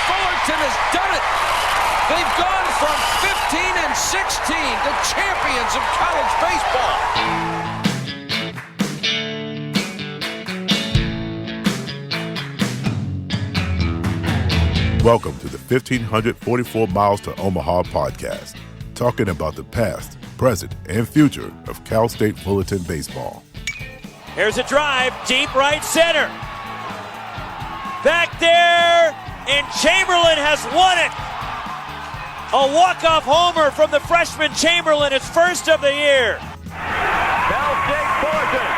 Fullerton has done it. They've gone from 15-16 to champions of college baseball. Welcome to the 1,544 Miles to Omaha podcast, talking about the past, present, and future of Cal State Fullerton baseball. Here's a drive, deep right center. Back there, and Chamberlain has won it. A walk-off homer from the freshman Chamberlain, his first of the year. Cal State Fullerton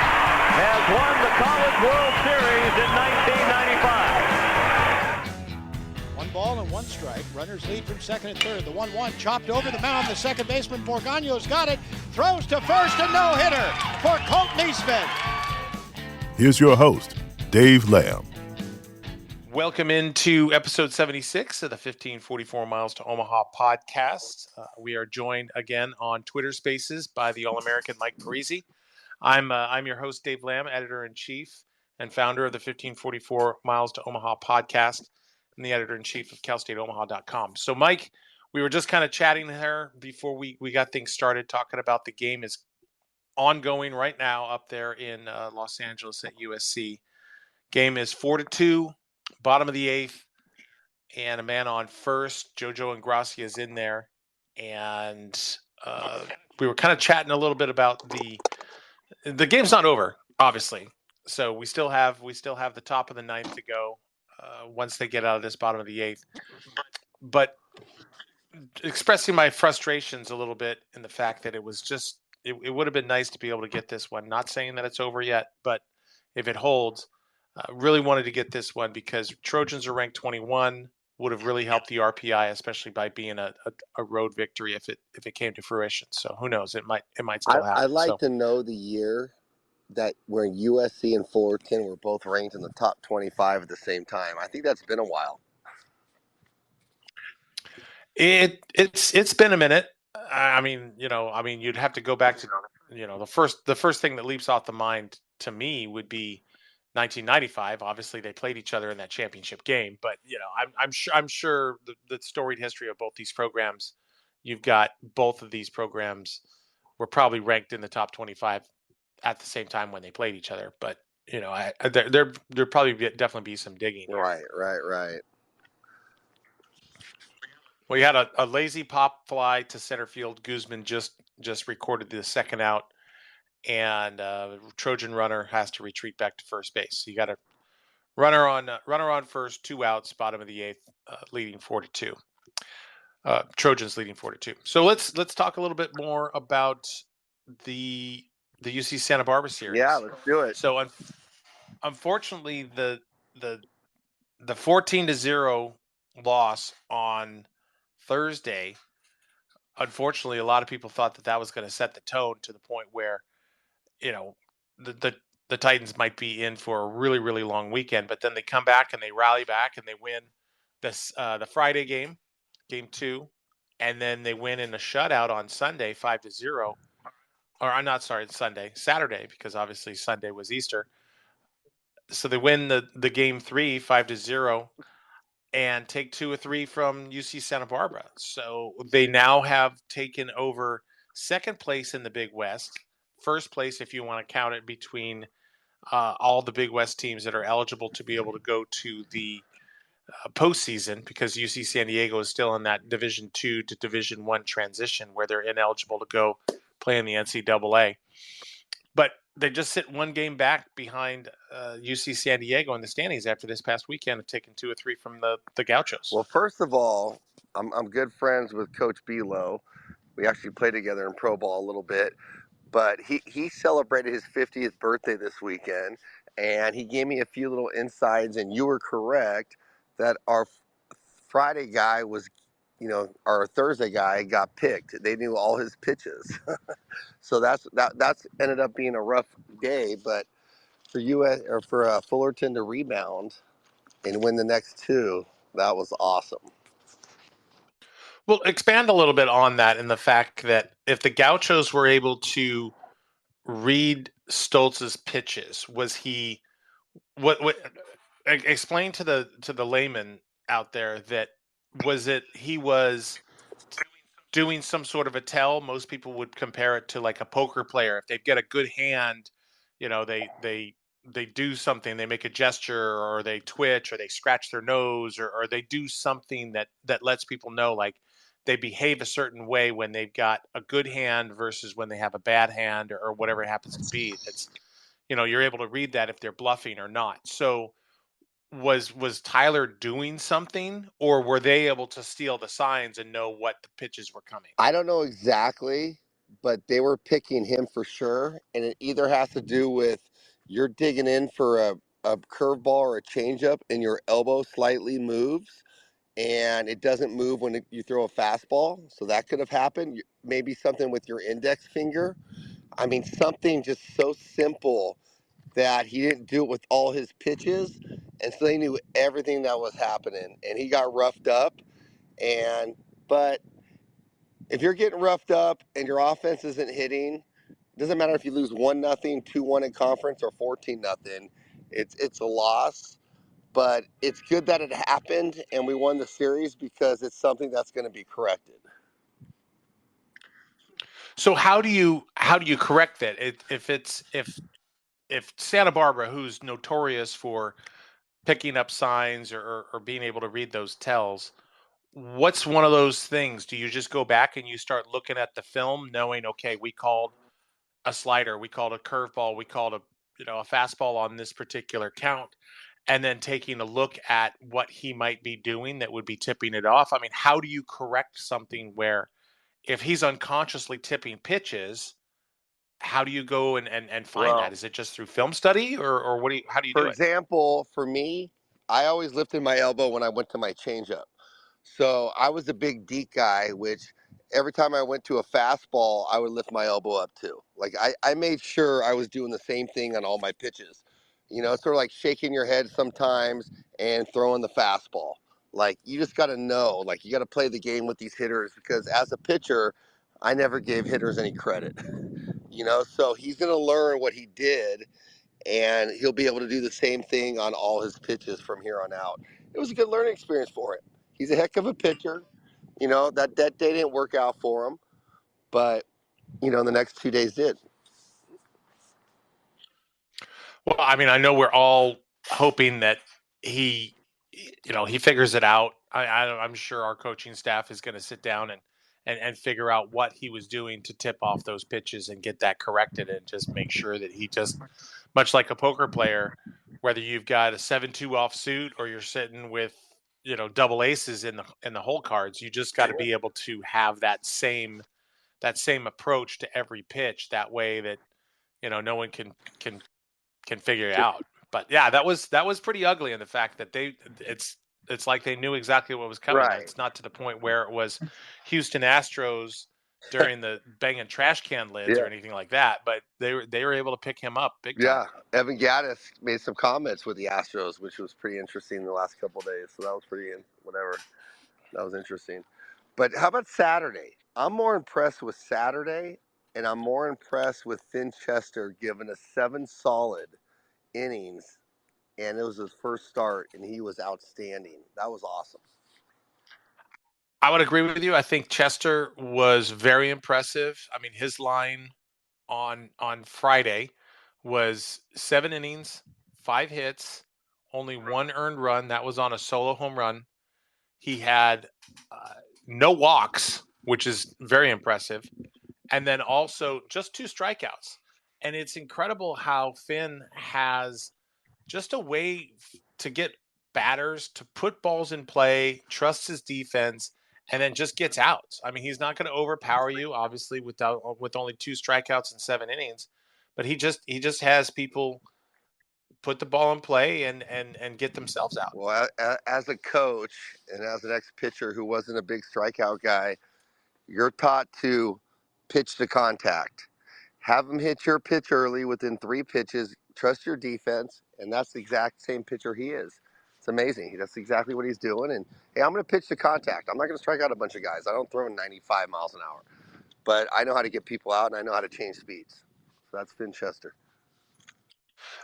has won the College World Series in 1995. One ball and one strike. Runners lead from second and third. The 1-1 chopped over the mound. The second baseman Borgano's got it. Throws to first, a no-hitter for Colt Neesmith. Here's your host, Dave Lamb. Welcome into episode 76 of the 1544 Miles to Omaha podcast. We are joined again on Twitter Spaces by the All-American Mike Parisi. I'm your host, Dave Lamb, editor-in-chief and founder of the 1544 Miles to Omaha podcast and the editor-in-chief of CalStateOmaha.com. So, Mike, we were just kind of chatting there before we got things started, talking about the game is ongoing right now up there in Los Angeles at USC. Game is 4-2. Bottom of the eighth, and a man on first. Jojo Ingrassia is in there, and we were kind of chatting a little bit about the game's not over, obviously. So we still have the top of the ninth to go once they get out of this bottom of the eighth. But expressing my frustrations a little bit in the fact that it was just it would have been nice to be able to get this one. Not saying that it's over yet, but if it holds. Really wanted to get this one because Trojans are ranked 21, would have really helped the RPI, especially by being a road victory if it came to fruition. So who knows? It might still happen. I'd like to know the year that where USC and Fullerton were both ranked in the top 25 at the same time. I think that's been a while. It's been a minute. I mean, you'd have to go back to the first thing that leaps off the mind to me would be 1995. Obviously, they played each other in that championship game, but I'm sure the storied history of both these programs. You've got both of these programs were probably ranked in the top 25 at the same time when they played each other. But there probably definitely be some digging. Right. Well, you had a lazy pop fly to center field. Guzman just recorded the second out. And Trojan runner has to retreat back to first base. So you got a runner on first, 2 outs, bottom of the eighth, leading 4-2. Trojans leading 4-2. So let's talk a little bit more about the UC Santa Barbara series. Yeah, let's do it. So unfortunately, the 14-0 loss on Thursday. Unfortunately, a lot of people thought that was going to set the tone to the point where the Titans might be in for a really, really long weekend, but then they come back and they rally back and they win the Friday game 2, and then they win in a shutout on Sunday 5-0. Or I'm not sorry, Saturday, because obviously Sunday was Easter. So they win the game 3 5-0 and take 2 or 3 from UC Santa Barbara. So they now have taken over second place in the Big West. First place, if you want to count it, between all the Big West teams that are eligible to be able to go to the postseason, because UC San Diego is still in that Division II to Division I transition where they're ineligible to go play in the NCAA. But they just sit one game back behind UC San Diego in the standings after this past weekend of taking 2 or 3 from the Gauchos. Well, first of all, I'm good friends with Coach Belo. We actually played together in pro ball a little bit. But he celebrated his 50th birthday this weekend, and he gave me a few little insides, and you were correct that our Friday guy was, our Thursday guy got picked. They knew all his pitches. So that's ended up being a rough day, but for Fullerton to rebound and win the next 2, that was awesome. Well, expand a little bit on that and the fact that if the Gauchos were able to read Stoltz's pitches, was he what explain to the layman out there that he was doing some sort of a tell. Most people would compare it to like a poker player. If they've got a good hand, they do something, they make a gesture or they twitch or they scratch their nose or they do something that lets people know like they behave a certain way when they've got a good hand versus when they have a bad hand or whatever it happens to be. It's you're able to read that if they're bluffing or not. So was Tyler doing something, or were they able to steal the signs and know what the pitches were coming? I don't know exactly, but they were picking him for sure. And it either has to do with you're digging in for a curveball or a changeup and your elbow slightly moves and it doesn't move when you throw a fastball. So that could have happened. Maybe something with your index finger. I mean, something just so simple that he didn't do it with all his pitches. And so they knew everything that was happening. And he got roughed up. But if you're getting roughed up and your offense isn't hitting, it doesn't matter if you lose 1-0, 2-1 in conference or 14-0. It's a loss. But it's good that it happened and we won the series because it's something that's going to be corrected. So how do you correct that? If Santa Barbara, who's notorious for picking up signs or being able to read those tells, what's one of those things? Do you just go back and you start looking at the film, knowing, okay, we called a slider, we called a curveball, we called a fastball on this particular count, and then taking a look at what he might be doing that would be tipping it off? I mean, how do you correct something where if he's unconsciously tipping pitches, how do you go and find that? Is it just through film study or how do you do For it? example, for me, I always lifted my elbow when I went to my changeup. So I was a big deep guy, which every time I went to a fastball, I would lift my elbow up too. Like I made sure I was doing the same thing on all my pitches. It's sort of like shaking your head sometimes and throwing the fastball. Like you just got to know, like you got to play the game with these hitters because as a pitcher, I never gave hitters any credit. So he's going to learn what he did and he'll be able to do the same thing on all his pitches from here on out. It was a good learning experience for him. He's a heck of a pitcher. That day didn't work out for him, but the next 2 days did. Well, I mean, I know we're all hoping that he figures it out. I'm sure our coaching staff is going to sit down and figure out what he was doing to tip off those pitches and get that corrected and just make sure that he just, much like a poker player, whether you've got a 7-2 offsuit or you're sitting with double aces in the hole cards, you just got to be able to have that same approach to every pitch. That way that no one can figure it out. But yeah, that was pretty ugly in the fact that it's like they knew exactly what was coming. Right. It's not to the point where it was Houston Astros during the banging trash can lids or anything like that, but they were able to pick him up big time. Yeah, Evan Gaddis made some comments with the Astros, which was pretty interesting the last couple of days. So that was that was interesting. But how about Saturday? I'm more impressed with Saturday, and I'm more impressed with Finn Chester giving us 7 solid innings, and it was his first start, and he was outstanding. That was awesome. I would agree with you. I think Chester was very impressive. I mean, his line on Friday was 7 innings, 5 hits, only 1 earned run. That was on a solo home run. He had no walks, which is very impressive, and then also just 2 strikeouts. And it's incredible how Finn has just a way to get batters to put balls in play, trusts his defense, and then just gets outs. I mean, he's not going to overpower you, obviously, with only 2 strikeouts in 7 innings, but he just has people put the ball in play and get themselves out. Well, as a coach and as an ex-pitcher who wasn't a big strikeout guy, you're taught to pitch to contact. Have them hit your pitch early within 3 pitches. Trust your defense, and that's the exact same pitcher he is. It's amazing. That's exactly what he's doing. And hey, I'm going to pitch to contact. I'm not going to strike out a bunch of guys. I don't throw 95 miles an hour, but I know how to get people out, and I know how to change speeds. So that's Finn Chester.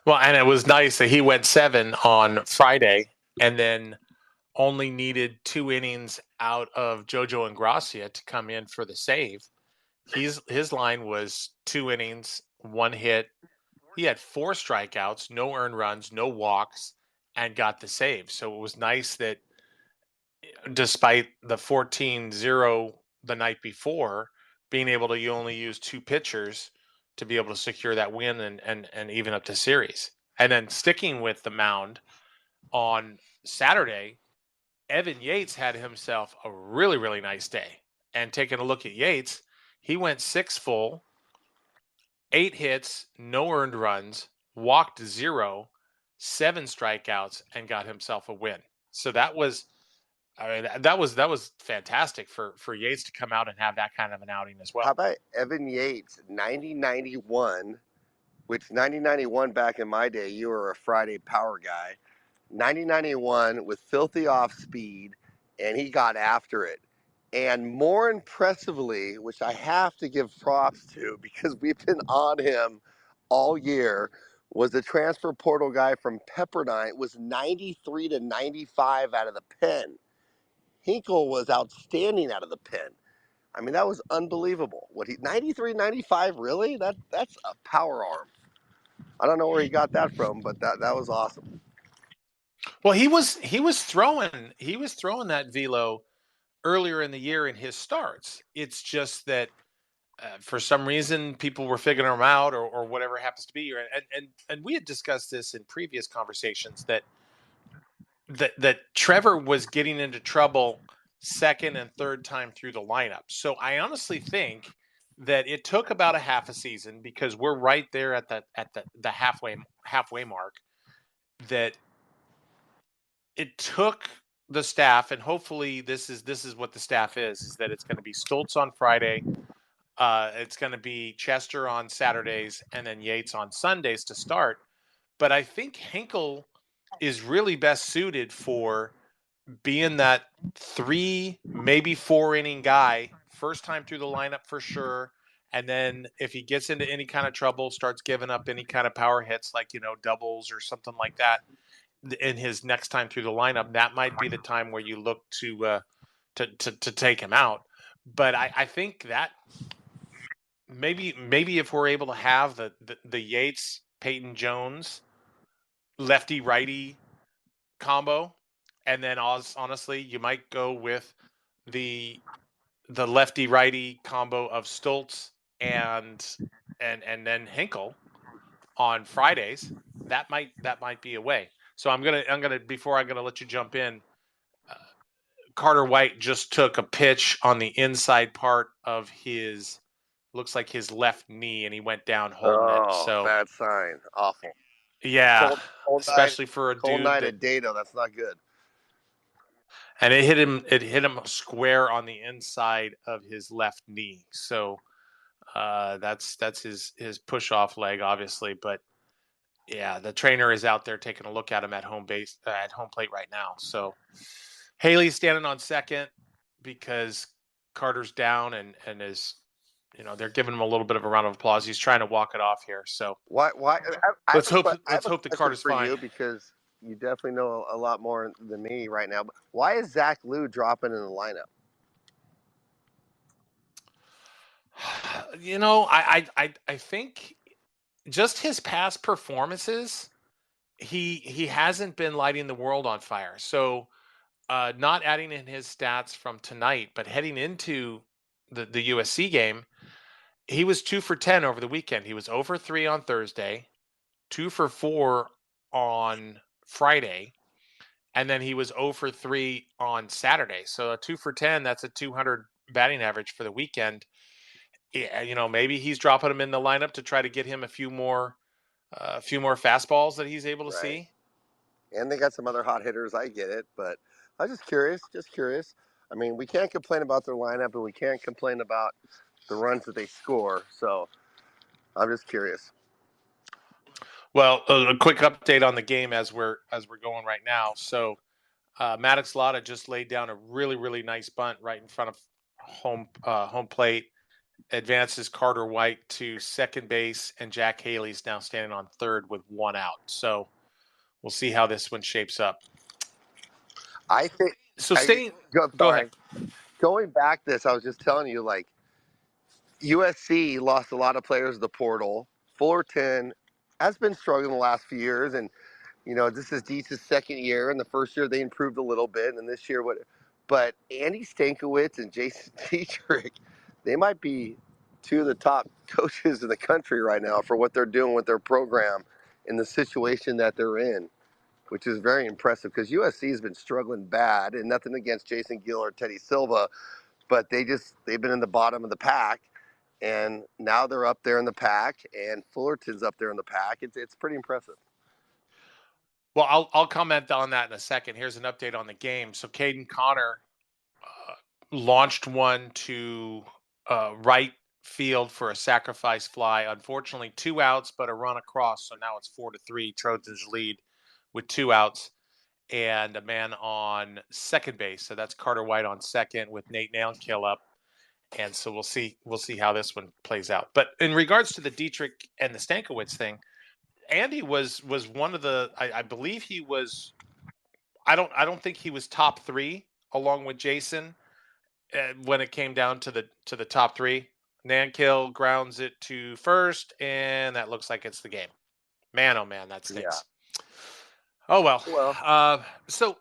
Well, and it was nice that he went 7 on Friday, and then only needed 2 innings out of JoJo Ingracia to come in for the save. His line was 2 innings, 1 hit. He had 4 strikeouts, no earned runs, no walks, and got the save. So it was nice that despite the 14-0 the night before, being able to only use 2 pitchers to be able to secure that win and even up the series. And then sticking with the mound on Saturday, Evan Yates had himself a really, really nice day. And taking a look at Yates, he went 6 full, 8 hits, no earned runs, walked 0, 7 strikeouts, and got himself a win. So that was fantastic for Yates to come out and have that kind of an outing as well. How about Evan Yates, 90-91, which 90-91 back in my day, you were a Friday power guy. 90-91 with filthy off speed, and he got after it. And more impressively, which I have to give props to because we've been on him all year, was the transfer portal guy from Pepperdine. Was 93-95 out of the pen. Hinkle was outstanding out of the pen. I mean, that was unbelievable. 93-95, really? That's a power arm. I don't know where he got that from, but that was awesome. Well, he was throwing that velo earlier in the year in his starts. It's just that for some reason people were figuring him out or whatever happens to be. And we had discussed this in previous conversations that Trevor was getting into trouble second and third time through the lineup. So I honestly think that it took about a half a season, because we're right there at the halfway mark, that it took the staff, and hopefully this is what the staff is that it's going to be Stoltz on Friday, it's going to be Chester on Saturdays, and then Yates on Sundays to start. But I think Hinkle is really best suited for being that 3, maybe 4 inning guy, first time through the lineup for sure. And then if he gets into any kind of trouble, starts giving up any kind of power hits, like, doubles or something like that, in his next time through the lineup, that might be the time where you look to take him out. But I think that maybe if we're able to have the Yates, Peyton Jones, lefty righty combo, and then honestly, you might go with the lefty righty combo of Stoltz and then Hinkle on Fridays. That might be a way. So I'm gonna before I'm gonna let you jump in. Carter White just took a pitch on the inside part of his, looks like his left knee, and he went down holding it. So bad sign. Awful. yeah, Cold especially for a cold dude night at Dado. That's not good. And it hit him square on the inside of his left knee. So that's his push off leg, obviously. But yeah, the trainer is out there taking a look at him at home plate right now. So Haley's standing on second because Carter's down and is, they're giving him a little bit of a round of applause. He's trying to walk it off here. So Why? let's hope that Carter's for fine. You, because you definitely know a lot more than me right now. But why is Zach Liu dropping in the lineup? I think just his past performances, he hasn't been lighting the world on fire. So not adding in his stats from tonight, but heading into the USC game, he was 2 for 10 over the weekend. He was 0 for 3 on Thursday, 2 for 4 on Friday, and then he was 0 for 3 on Saturday. So a 2 for 10, that's a 200 batting average for the weekend. Yeah, maybe he's dropping him in the lineup to try to get him a few more fastballs that he's able to see. And they got some other hot hitters. I get it, but I was just curious. I mean, we can't complain about their lineup, and we can't complain about the runs that they score. So I'm just curious. Well, a quick update on the game as we're going right now. So Maddox Lotta just laid down a really, really nice bunt right in front of home plate. Advances Carter White to second base, and Jack Haley's now standing on third with 1 out. So we'll see how this one shapes up. I think. So staying, go ahead. Sorry. Going back this, I was just telling you, like, USC lost a lot of players to the portal. Fullerton has been struggling the last few years, and this is Deese's second year. And the first year they improved a little bit, and this year what? But Andy Stankiewicz and Jason Dietrich, they might be two of the top coaches in the country right now for what they're doing with their program in the situation that they're in, which is very impressive because USC has been struggling bad, and nothing against Jason Gill or Teddy Silva, but they've been in the bottom of the pack, and now they're up there in the pack, and Fullerton's up there in the pack. It's pretty impressive. Well, I'll comment on that in a second. Here's an update on the game. So Caden Connor launched one to right field for a sacrifice fly. Unfortunately, 2 outs, but a run across. So now it's 4-3. Trojans lead with 2 outs and a man on second base. So that's Carter White on second with Nate Nailkill up. And so we'll see how this one plays out. But in regards to the Dietrich and the Stankiewicz thing, Andy was one of the. I believe he was. I don't think he was top 3 along with Jason when it came down to the top 3. Nankill grounds it to first, and that looks like it's the game. Man, oh man, that stinks. Yeah. Oh well. So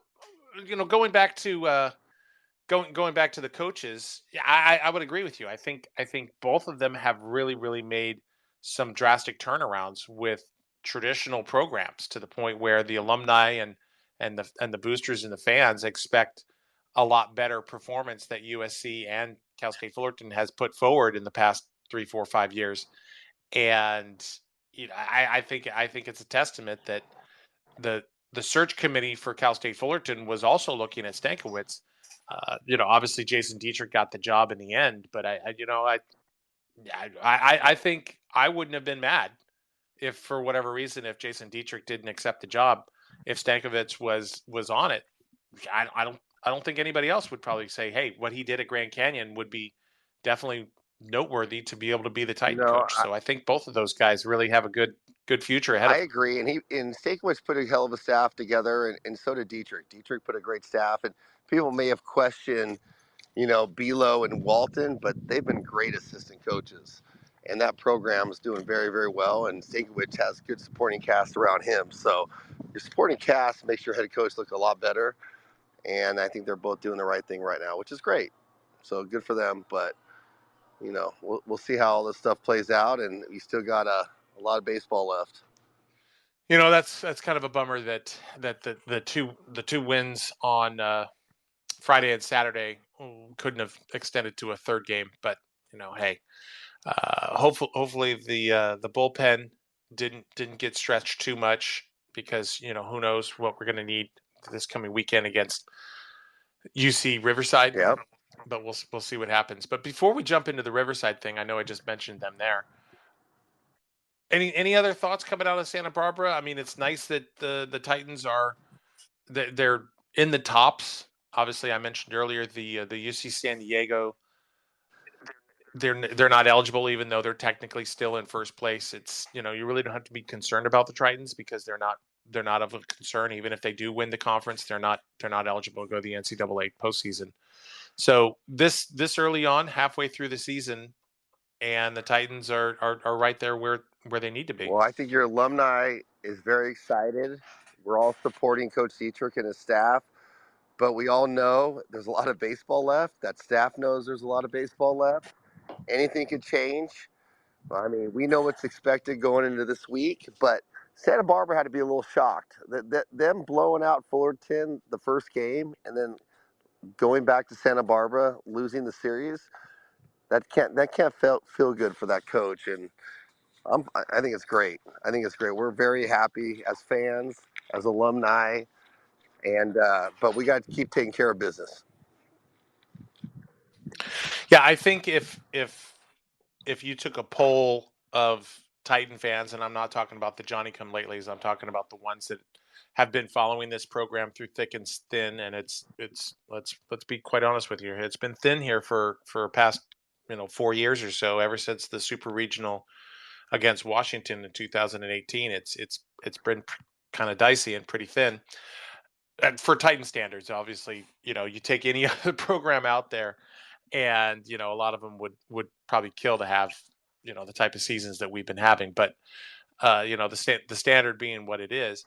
going back to going back to the coaches, I would agree with you. I think both of them have really made some drastic turnarounds with traditional programs to the point where the alumni and the boosters and the fans expect a lot better performance that USC and Cal State Fullerton has put forward in the past 3, 4, 5 years. And I think it's a testament that the search committee for Cal State Fullerton was also looking at Stankiewicz. Obviously Jason Dietrich got the job in the end, but I think I wouldn't have been mad if, for whatever reason, if Jason Dietrich didn't accept the job, if Stankiewicz was on it. I don't think anybody else would probably say, hey, what he did at Grand Canyon would be definitely noteworthy to be able to be the Titan coach. So I think both of those guys really have a good future ahead of them. I agree. And Stankiewicz put a hell of a staff together, and so did Dietrich. Dietrich put a great staff, and people may have questioned, Belo and Walton, but they've been great assistant coaches. And that program is doing very, very well, and Stankiewicz has good supporting cast around him. So your supporting cast makes your head coach look a lot better, and I think they're both doing the right thing right now, which is great. So good for them, but we'll see how all this stuff plays out, and we still got a lot of baseball left. That's kind of a bummer that the two wins on Friday and Saturday couldn't have extended to a third game, but hey, hopefully the bullpen didn't get stretched too much, because who knows what we're going to need this coming weekend against UC Riverside. Yep. But we'll see what happens. But before we jump into the Riverside thing, I know I just mentioned them there. Any other thoughts coming out of Santa Barbara? I mean, it's nice that the Titans they're in the tops. Obviously, I mentioned earlier the UC San Diego. They're not eligible, even though they're technically still in first place. It's you really don't have to be concerned about the Titans, because they're not of a concern. Even if they do win the conference, they're not eligible to go to the NCAA postseason. So this early on, halfway through the season, and the Titans are right there where they need to be. Well, I think your alumni is very excited. We're all supporting Coach Dietrich and his staff, but we all know there's a lot of baseball left. That staff knows there's a lot of baseball left. Anything could change. I mean, we know what's expected going into this week, but Santa Barbara had to be a little shocked. Them blowing out Fullerton the first game, and then going back to Santa Barbara, losing the series, that can't feel good for that coach. And I think it's great. We're very happy as fans, as alumni, and but we got to keep taking care of business. Yeah, I think if you took a poll of Titan fans, and I'm not talking about the Johnny-come-latelys, I'm talking about the ones that have been following this program through thick and thin, and it's let's be quite honest with you, it's been thin here for past 4 years or so, ever since the super regional against Washington in 2018. It's been kind of dicey and pretty thin. and for Titan standards, obviously, you take any other program out there, and a lot of them would probably kill to have the type of seasons that we've been having. But the standard being what it is,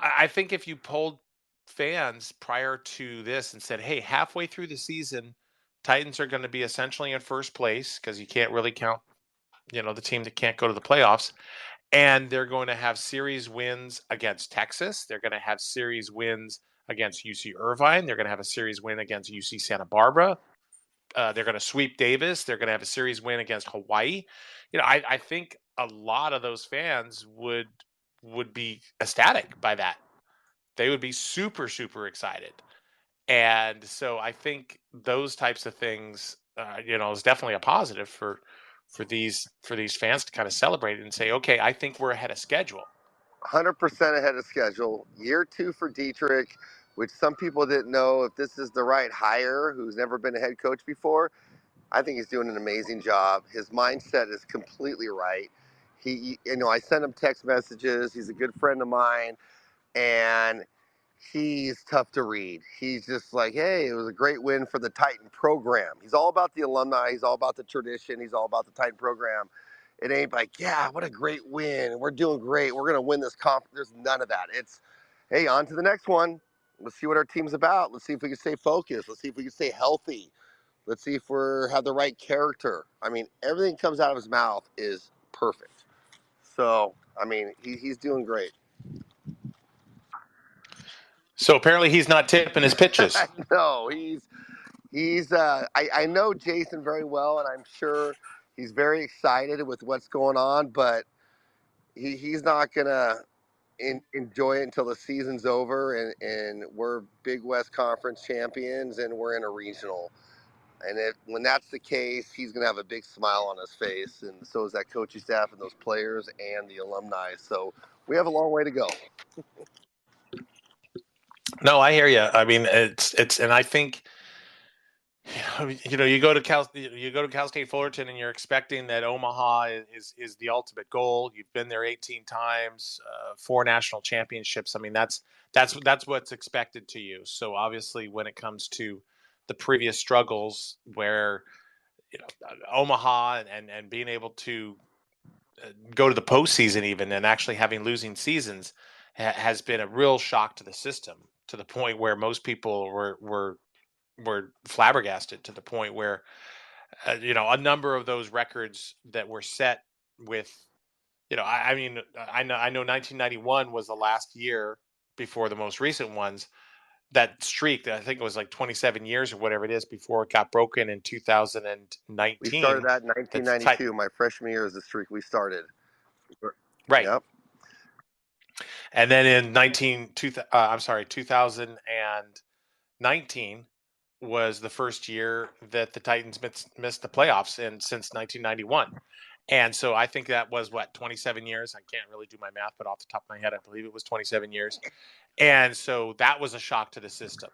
I think if you polled fans prior to this and said, hey, halfway through the season, Titans are going to be essentially in first place because you can't really count the team that can't go to the playoffs. And they're going to have series wins against Texas. They're going to have series wins against UC Irvine. They're going to have a series win against UC Santa Barbara. They're going to sweep Davis. They're going to have a series win against Hawaii. I think a lot of those fans would be ecstatic by that. They would be super, super excited. And so I think those types of things, is definitely a positive for these fans to kind of celebrate and say, okay, I think we're ahead of schedule. 100% ahead of schedule. Year 2 for Dietrich, which some people didn't know if this is the right hire, who's never been a head coach before. I think he's doing an amazing job. His mindset is completely right. I sent him text messages. He's a good friend of mine, and he's tough to read. He's just like, hey, it was a great win for the Titan program. He's all about the alumni. He's all about the tradition. He's all about the Titan program. It ain't like, yeah, what a great win. We're doing great. We're going to win this conference. There's none of that. It's, hey, on to the next one. Let's see what our team's about. Let's see if we can stay focused. Let's see if we can stay healthy. Let's see if we have the right character. I mean, everything comes out of his mouth is perfect. So, I mean, he's doing great. So apparently he's not tipping his pitches. No, I know Jason very well, and I'm sure he's very excited with what's going on, but he's not going to enjoy it until the season's over, and we're Big West Conference champions, and we're in a regional. And when that's the case, he's going to have a big smile on his face, and so is that coaching staff and those players and the alumni. So we have a long way to go. No, I hear you. I mean, it's, and I think, you go to Cal State Fullerton, and you're expecting that Omaha is the ultimate goal. You've been there 18 times, 4 national championships. I mean, that's what's expected to you. So obviously, when it comes to the previous struggles, where Omaha and being able to go to the postseason even, and actually having losing seasons has been a real shock to the system, to the point where most people were flabbergasted, to the point where a number of those records that were set with I mean, I know 1991 was the last year before the most recent ones. That streak, I think it was like 27 years or whatever it is, before it got broken in 2019. We started that in 1992. My freshman year is the streak we started. Right. Yep. And then in 2019 was the first year that the Titans missed the playoffs since 1991. And so I think that was 27 years. I can't really do my math, but off the top of my head, I believe it was 27 years. And so that was a shock to the system.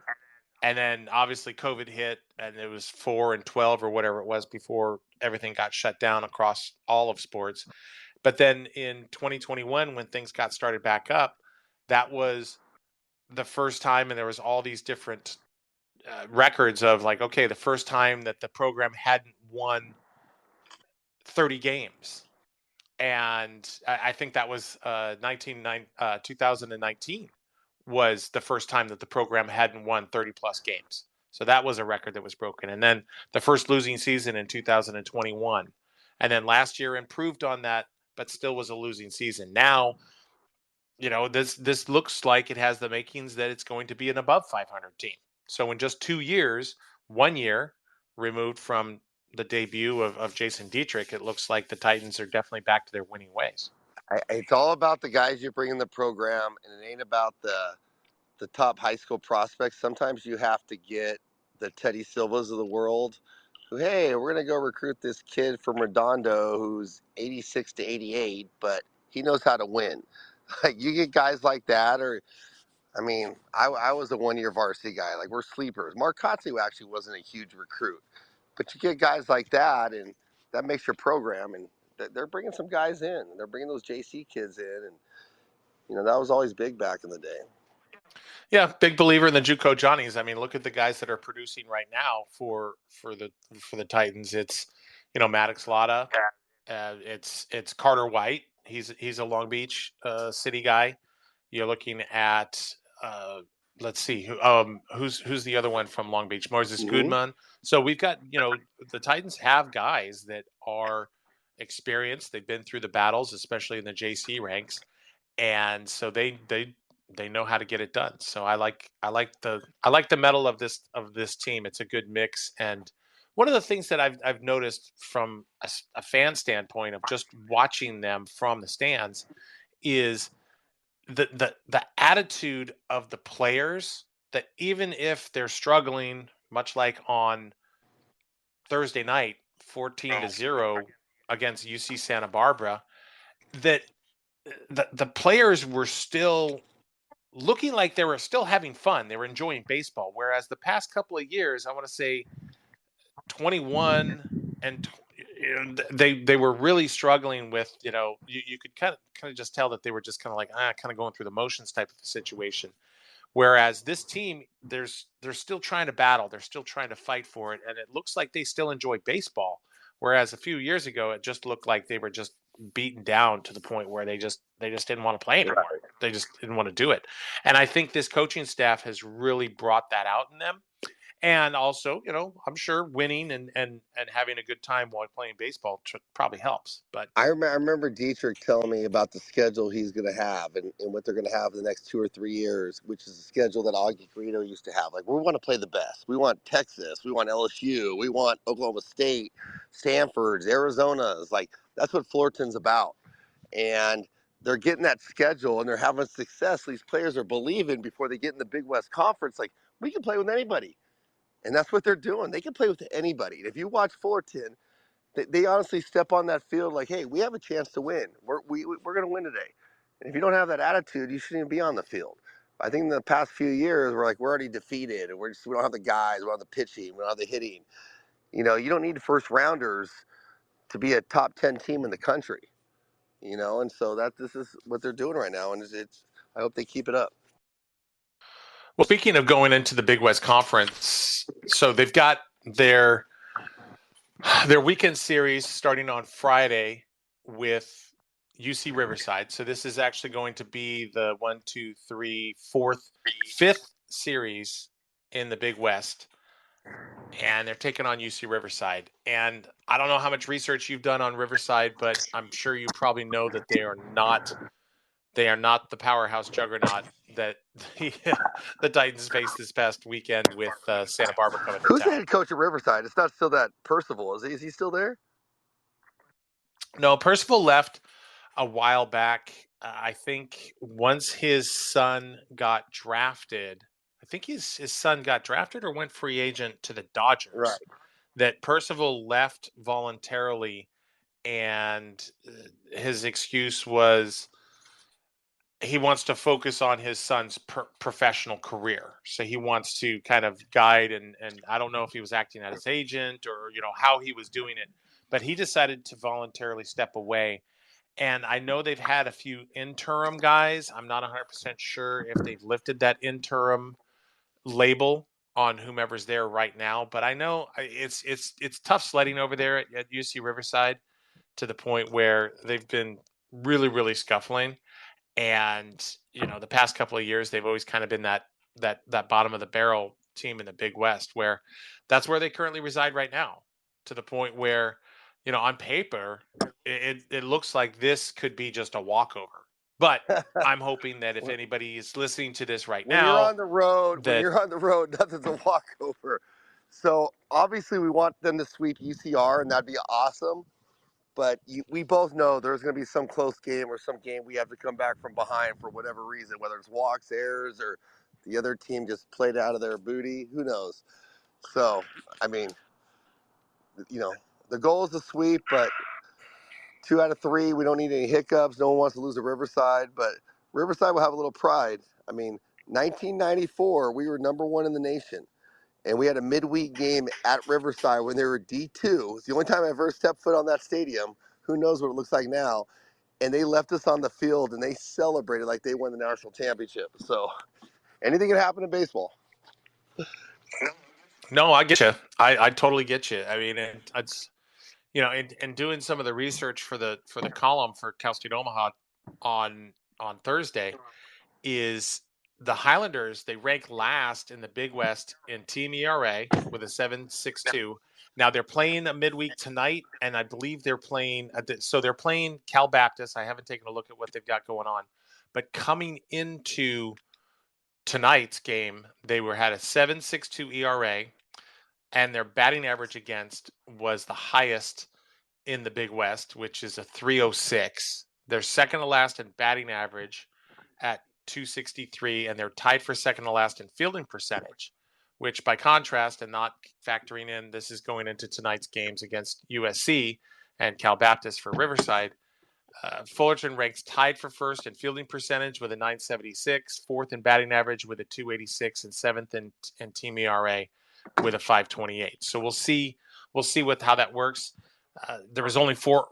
And then obviously COVID hit, and it was 4 and 12 or whatever it was before everything got shut down across all of sports. But then in 2021, when things got started back up, that was the first time, and there was all these different records of like, okay, the first time that the program hadn't won 30 games. And I think that was 2019 was the first time that the program hadn't won 30 plus games. So that was a record that was broken. And then the first losing season in 2021. And then last year improved on that, but still was a losing season. Now, this looks like it has the makings that it's going to be an above 500 team. So in just 2 years, 1 year removed from the debut of Jason Dietrich, it looks like the Titans are definitely back to their winning ways. It's all about the guys you bring in the program, and it ain't about the top high school prospects. Sometimes you have to get the Teddy Silvas of the world who, hey, we're going to go recruit this kid from Redondo who's 86 to 88, but he knows how to win. Like, you get guys like that, or, I mean, I was a 1-year varsity guy. Like, we're sleepers. Mark Kotze actually wasn't a huge recruit. But you get guys like that, and that makes your program, and they're bringing some guys in. They're bringing those JC kids in, and, that was always big back in the day. Yeah, big believer in the JUCO Johnnies. I mean, look at the guys that are producing right now for the Titans. It's Maddox Lotta. It's Carter White. He's a Long Beach city guy. You're looking at let's see who's the other one from Long Beach? Moses Goodman. So we've got the Titans have guys that are experienced. They've been through the battles, especially in the JC ranks, and so they know how to get it done. So I like the metal of this team. It's a good mix. And one of the things that I've noticed from a fan standpoint of just watching them from the stands is the attitude of the players, that even if they're struggling, much like on Thursday night, 14-0 against UC Santa Barbara, that the players were still looking like they were still having fun. They were enjoying baseball. Whereas the past couple of years, I want to say 21 and they were really struggling with, you could kind of just tell that they were just kind of like, kind of going through the motions type of situation. Whereas this team, they're still trying to battle. They're still trying to fight for it. And it looks like they still enjoy baseball. Whereas a few years ago, it just looked like they were just beaten down to the point where they just didn't want to play anymore. Right. They just didn't want to do it. And I think this coaching staff has really brought that out in them. And also, I'm sure winning and having a good time while playing baseball probably helps. But I remember Dietrich telling me about the schedule he's going to have and what they're going to have in the next 2 or 3 years, which is a schedule that Augie Garrido used to have. Like, we want to play the best. We want Texas. We want LSU. We want Oklahoma State, Stanford's, Arizona's. Like, that's what Fullerton's about. And they're getting that schedule and they're having success. These players are believing before they get in the Big West Conference, like, we can play with anybody. And that's what they're doing. They can play with anybody. And if you watch Fullerton, they honestly step on that field like, hey, we have a chance to win. We're going to win today. And if you don't have that attitude, you shouldn't even be on the field. I think in the past few years, we're already defeated. And we don't have the guys. We don't have the pitching. We don't have the hitting. You don't need first rounders to be a top 10 team in the country. And so this is what they're doing right now. And I hope they keep it up. Well, speaking of going into the Big West Conference, so they've got their weekend series starting on Friday with UC Riverside. So this is actually going to be the 5th series in the Big West. And they're taking on UC Riverside. And I don't know how much research you've done on Riverside, but I'm sure you probably know that they are not the powerhouse juggernaut that the Titans faced this past weekend with Santa Barbara coming to town. Who's the head coach at Riverside? It's not still that Percival. Is he still there? No, Percival left a while back. I think once his son got drafted, I think his son got drafted or went free agent to the Dodgers. Right. That Percival left voluntarily, and his excuse was he wants to focus on his son's professional career. So he wants to kind of guide, and I don't know if he was acting as his agent or, how he was doing it, but he decided to voluntarily step away. And I know they've had a few interim guys. I'm not 100% sure if they've lifted that interim label on whomever's there right now, but I know it's tough sledding over there at UC Riverside, to the point where they've been really, really scuffling. And, the past couple of years, they've always kind of been that bottom of the barrel team in the Big West, where that's where they currently reside right now, to the point where, on paper, it looks like this could be just a walkover. But I'm hoping that if anybody is listening to this right now, when you're on the road, nothing's a walkover. So obviously we want them to sweep UCR, and that'd be awesome. But we both know there's going to be some close game or some game we have to come back from behind for whatever reason, whether it's walks, errors, or the other team just played out of their booty. Who knows? So, I mean, the goal is to sweep, but 2 out of 3, we don't need any hiccups. No one wants to lose to Riverside, but Riverside will have a little pride. I mean, 1994, we were number 1 in the nation. And we had a midweek game at Riverside when they were D2. It's the only time I ever stepped foot on that stadium. Who knows what it looks like now? And they left us on the field, and they celebrated like they won the national championship. So anything can happen in baseball. No, I get you. I totally get you. I mean, it's and doing some of the research for the column for Cal State Omaha on Thursday is the Highlanders. They rank last in the Big West in team ERA with a 7.62. Now they're playing a midweek tonight, and I believe they're playing. So they're playing Cal Baptist. I haven't taken a look at what they've got going on, but coming into tonight's game, they had a 7.62 ERA, and their batting average against was the highest in the Big West, which is a 306. They're second to last in batting average at 263, and they're tied for second to last in fielding percentage, which by contrast, and not factoring in, this is going into tonight's games against USC and Cal Baptist for Riverside. Fullerton ranks tied for first in fielding percentage with a 976, fourth in batting average with a 286, and seventh in team ERA with a 528. So we'll see how that works. There was only four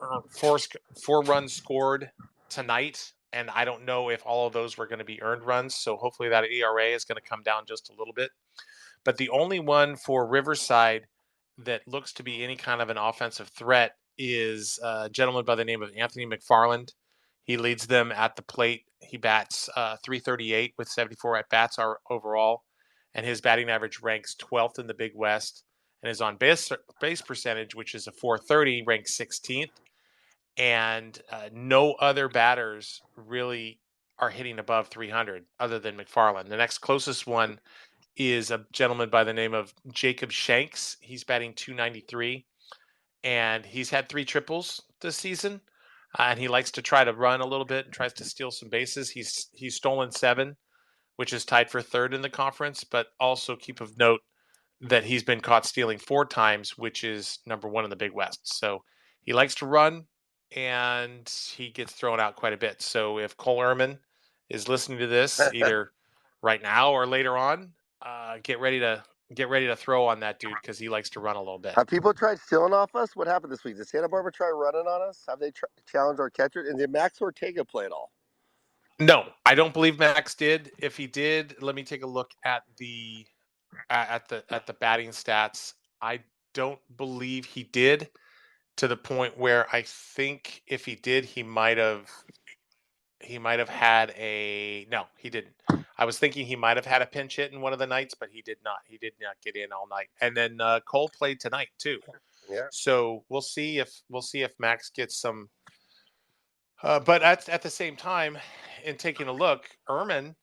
runs scored tonight, and I don't know if all of those were going to be earned runs. So hopefully that ERA is going to come down just a little bit. But the only one for Riverside that looks to be any kind of an offensive threat is a gentleman by the name of Anthony McFarland. He leads them at the plate. He bats .338 with 74 at-bats overall, and his batting average ranks 12th in the Big West, and his on-base percentage, which is a .430, ranks 16th. And no other batters really are hitting above 300 other than McFarland. The next closest one is a gentleman by the name of Jacob Shanks. He's batting .293, and he's had 3 triples this season. And he likes to try to run a little bit and tries to steal some bases. He's stolen 7, which is tied for third in the conference. But also keep of note that he's been caught stealing 4 times, which is number 1 in the Big West. So he likes to run, and he gets thrown out quite a bit. So if Cole Ehrman is listening to this, either right now or later on, get ready to throw on that dude because he likes to run a little bit. Have people tried stealing off us? What happened this week? Did Santa Barbara try running on us? Have they challenged our catcher? And did Max Ortega play at all? No, I don't believe Max did. If he did, let me take a look at the batting stats. I don't believe he did, to the point where I think if he did, he might have had a no, he didn't. I was thinking he might have had a pinch hit in one of the nights, but he did not. He did not get in all night. And then Cole played tonight too. Yeah. So we'll see if Max gets some. But at the same time, in taking a look, Ehrman,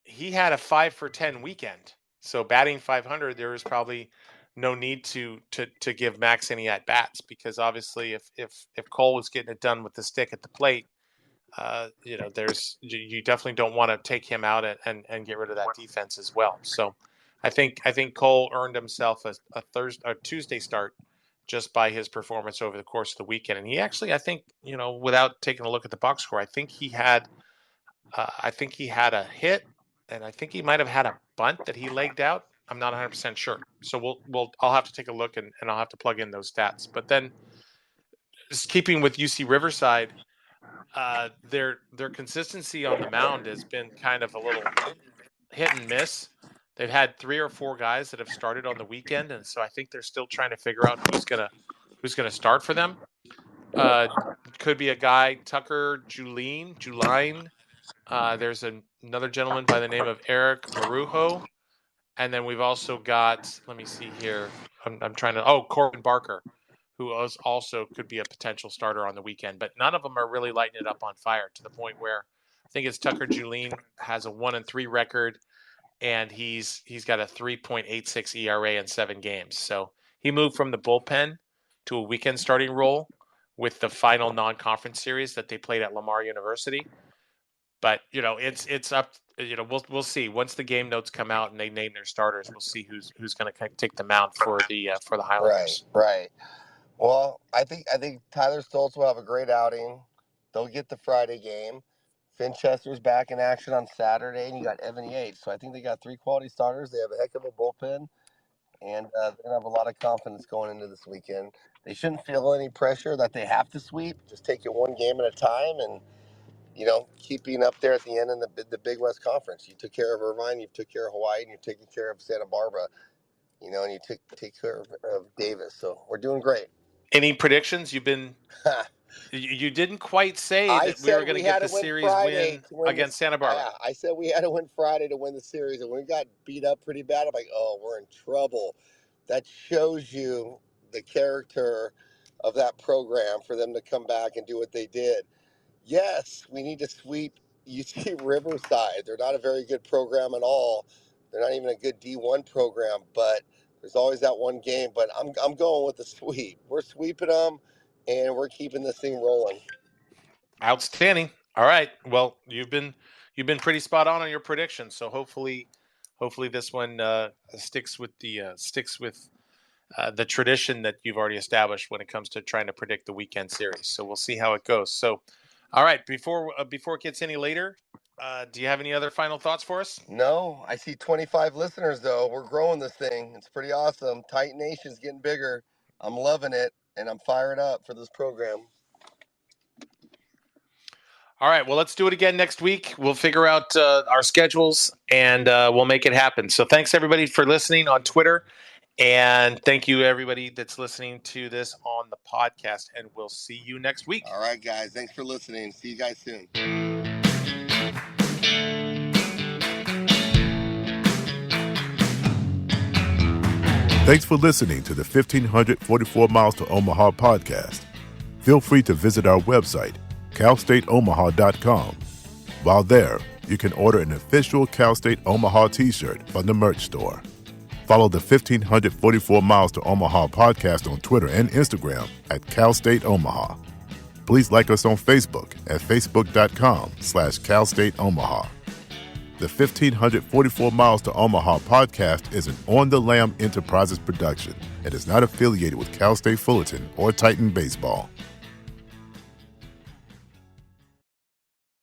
he had a 5 for 10 weekend. So batting .500, there is probably no need to give Max any at bats, because obviously if Cole was getting it done with the stick at the plate, you definitely don't want to take him out and get rid of that defense as well. So I think Cole earned himself a Tuesday start just by his performance over the course of the weekend. And he actually, I think, without taking a look at the box score, I think he had a hit, and I think he might have had a bunt that he legged out. I'm not 100% sure. So I'll have to take a look and I'll have to plug in those stats. But then, just keeping with UC Riverside, their consistency on the mound has been kind of a little hit and miss. They've had 3 or 4 guys that have started on the weekend, and so I think they're still trying to figure out who's gonna start for them. Could be a guy, Tucker Juline. There's another gentleman by the name of Eric Marujo, and then we've also got, let me see here, I'm trying to, Corbin Barker, who also could be a potential starter on the weekend. But none of them are really lighting it up on fire, to the point where I think it's Tucker Juline has a 1-3 record, and he's got a 3.86 ERA in 7 games. So he moved from the bullpen to a weekend starting role with the final non-conference series that they played at Lamar University. But it's up. We'll see once the game notes come out and they name their starters. We'll see who's going to take the mound for the Highlanders. Right. Well, I think Tyler Stoltz will have a great outing. They'll get the Friday game. Finchester's back in action on Saturday, and you got Evan Yates. So I think they got 3 quality starters. They have a heck of a bullpen, and they're going to have a lot of confidence going into this weekend. They shouldn't feel any pressure that they have to sweep. Just take it one game at a time, and keeping up there at the end in the Big West Conference. You took care of Irvine, you took care of Hawaii, and you're taking care of Santa Barbara, and you take care of Davis. So we're doing great. Any predictions? You didn't quite say I that we were said going we to get had the to win series Friday win to win against Santa Barbara. I said we had to win Friday to win the series, and we got beat up pretty bad. I'm like, oh, we're in trouble. That shows you the character of that program for them to come back and do what they did. Yes, we need to sweep UC Riverside. They're not a very good program at all. They're not even a good D1 program, but there's always that one game. But I'm going with the sweep. We're sweeping them, and we're keeping this thing rolling. Outstanding. All right. Well, you've been pretty spot on your predictions. So hopefully this one sticks with the tradition that you've already established when it comes to trying to predict the weekend series. So we'll see how it goes. So, all right. Before it gets any later, do you have any other final thoughts for us? No, I see 25 listeners though. We're growing this thing. It's pretty awesome. Titan Nation's getting bigger. I'm loving it, and I'm fired up for this program. All right. Well, let's do it again next week. We'll figure out our schedules, and we'll make it happen. So thanks, everybody, for listening on Twitter. And thank you, everybody that's listening to this on the podcast. And we'll see you next week. All right, guys. Thanks for listening. See you guys soon. Thanks for listening to the 1544 Miles to Omaha podcast. Feel free to visit our website, CalStateOmaha.com. While there, you can order an official Cal State Omaha t-shirt from the merch store. Follow the 1544 Miles to Omaha podcast on Twitter and Instagram at CalStateOmaha. Please like us on Facebook at facebook.com/CalStateOmaha. The 1544 Miles to Omaha podcast is an On the Lam Enterprises production and is not affiliated with Cal State Fullerton or Titan Baseball.